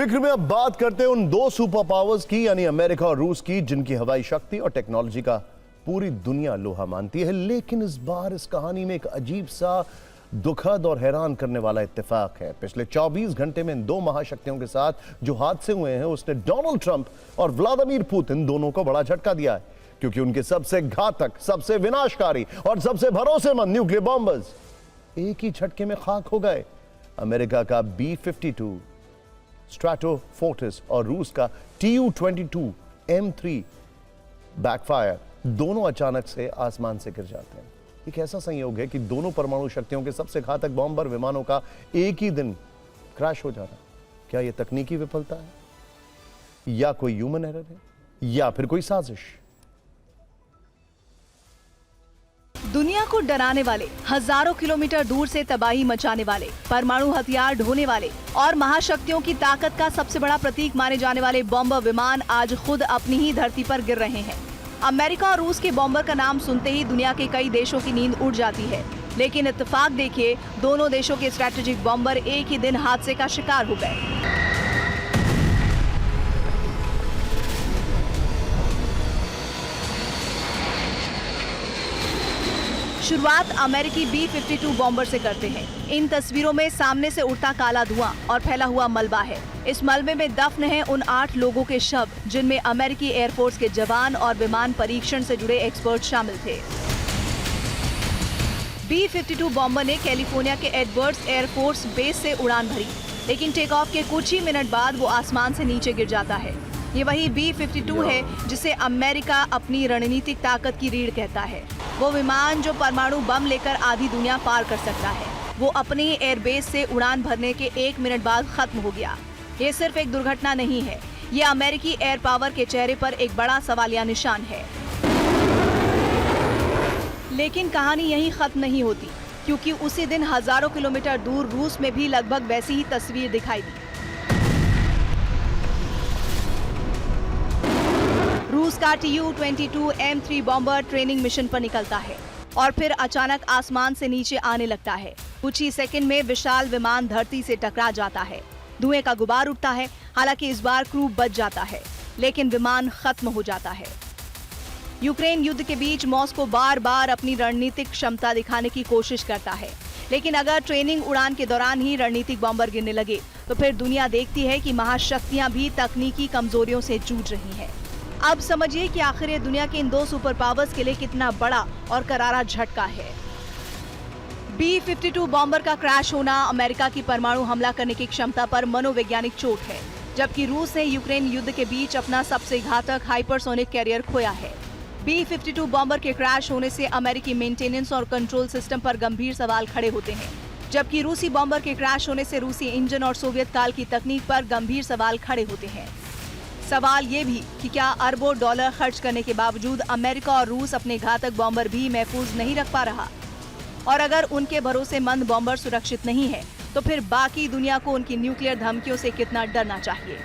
फिक्र में अब बात करते हैं उन दो सुपर पावर्स की, यानी अमेरिका और रूस की, जिनकी हवाई शक्ति और टेक्नोलॉजी का पूरी दुनिया लोहा मानती है। लेकिन इस बार इस कहानी में एक अजीब सा दुखद और हैरान करने वाला इत्तेफाक है। पिछले 24 घंटे में इन दो महाशक्तियों के साथ जो हादसे हुए हैं, उसने डोनाल्ड ट्रंप और व्लादिमीर पुतिन दोनों को बड़ा झटका दिया है, क्योंकि उनके सबसे घातक, सबसे विनाशकारी और सबसे भरोसेमंद न्यूक्लियर बॉम्बर्स एक ही झटके में खाक हो गए। अमेरिका का B-52 स्ट्रैटोफोर्टिस और रूस का Tu-22 M3 बैकफायर दोनों अचानक से आसमान से गिर जाते हैं। एक ऐसा संयोग है कि दोनों परमाणु शक्तियों के सबसे घातक बॉम्बर विमानों का एक ही दिन क्रैश हो जाना। क्या यह तकनीकी विफलता है, या कोई ह्यूमन एरर है, या फिर कोई साजिश? दुनिया को डराने वाले, हजारों किलोमीटर दूर से तबाही मचाने वाले, परमाणु हथियार ढोने वाले और महाशक्तियों की ताकत का सबसे बड़ा प्रतीक माने जाने वाले बॉम्बर विमान आज खुद अपनी ही धरती पर गिर रहे हैं। अमेरिका और रूस के बॉम्बर का नाम सुनते ही दुनिया के कई देशों की नींद उड़ जाती है, लेकिन इत्तेफाक देखिए, दोनों देशों के स्ट्रैटेजिक बॉम्बर एक ही दिन हादसे का शिकार हो गए। शुरुआत अमेरिकी B-52 बॉम्बर से करते हैं। इन तस्वीरों में सामने से उड़ता काला धुआं और फैला हुआ मलबा है। इस मलबे में दफन हैं उन 8 लोगों के शव, जिनमें अमेरिकी एयरफोर्स के जवान और विमान परीक्षण से जुड़े एक्सपर्ट शामिल थे। B-52 बॉम्बर ने कैलिफोर्निया के एडवर्ड्स एयरफोर्स बेस से उड़ान भरी, लेकिन टेक ऑफ के कुछ ही मिनट बाद वो आसमान से नीचे गिर जाता है। ये वही B-52 है जिसे अमेरिका अपनी रणनीतिक ताकत की रीढ़ कहता है। वो विमान जो परमाणु बम लेकर आधी दुनिया पार कर सकता है, वो अपने एयरबेस से उड़ान भरने के 1 मिनट बाद खत्म हो गया। ये सिर्फ एक दुर्घटना नहीं है, ये अमेरिकी एयर पावर के चेहरे पर एक बड़ा सवालिया निशान है। लेकिन कहानी यहीं खत्म नहीं होती, क्योंकि उसी दिन हजारों किलोमीटर दूर रूस में भी लगभग वैसी ही तस्वीर दिखाई दी। रूस का Tu-22 M3 bomber training mission पर निकलता है और फिर अचानक आसमान से नीचे आने लगता है। कुछ ही सेकंड में विशाल विमान धरती से टकरा जाता है। धुएं का गुबार उठता है। हालांकि इस बार क्रू बच जाता है, लेकिन विमान खत्म हो जाता है। यूक्रेन युद्ध के बीच मॉस्को बार बार अपनी रणनीतिक क्षमता दिखाने की कोशिश करता है, लेकिन अगर ट्रेनिंग उड़ान के दौरान ही रणनीतिक बॉम्बर गिरने लगे तो फिर दुनिया देखती है कि महाशक्तियां भी तकनीकी कमजोरियों से जूझ रही हैं। अब समझिए कि आखिर ये दुनिया के इन दो सुपर पावर्स के लिए कितना बड़ा और करारा झटका है। B-52 बॉम्बर का क्रैश होना अमेरिका की परमाणु हमला करने की क्षमता पर मनोवैज्ञानिक चोट है, जबकि रूस ने यूक्रेन युद्ध के बीच अपना सबसे घातक हाइपरसोनिक कैरियर खोया है। B-52 बॉम्बर के क्रैश होने से अमेरिकी मेंटेनेंस और कंट्रोल सिस्टम पर गंभीर सवाल खड़े होते हैं, जबकि रूसी बॉम्बर के क्रैश होने से रूसी इंजन और सोवियत काल की तकनीक पर गंभीर सवाल खड़े होते हैं। सवाल ये भी कि क्या अरबों डॉलर खर्च करने के बावजूद अमेरिका और रूस अपने घातक बॉम्बर भी महफूज नहीं रख पा रहा, और अगर उनके भरोसेमंद बॉम्बर सुरक्षित नहीं है तो फिर बाकी दुनिया को उनकी न्यूक्लियर धमकियों से कितना डरना चाहिए।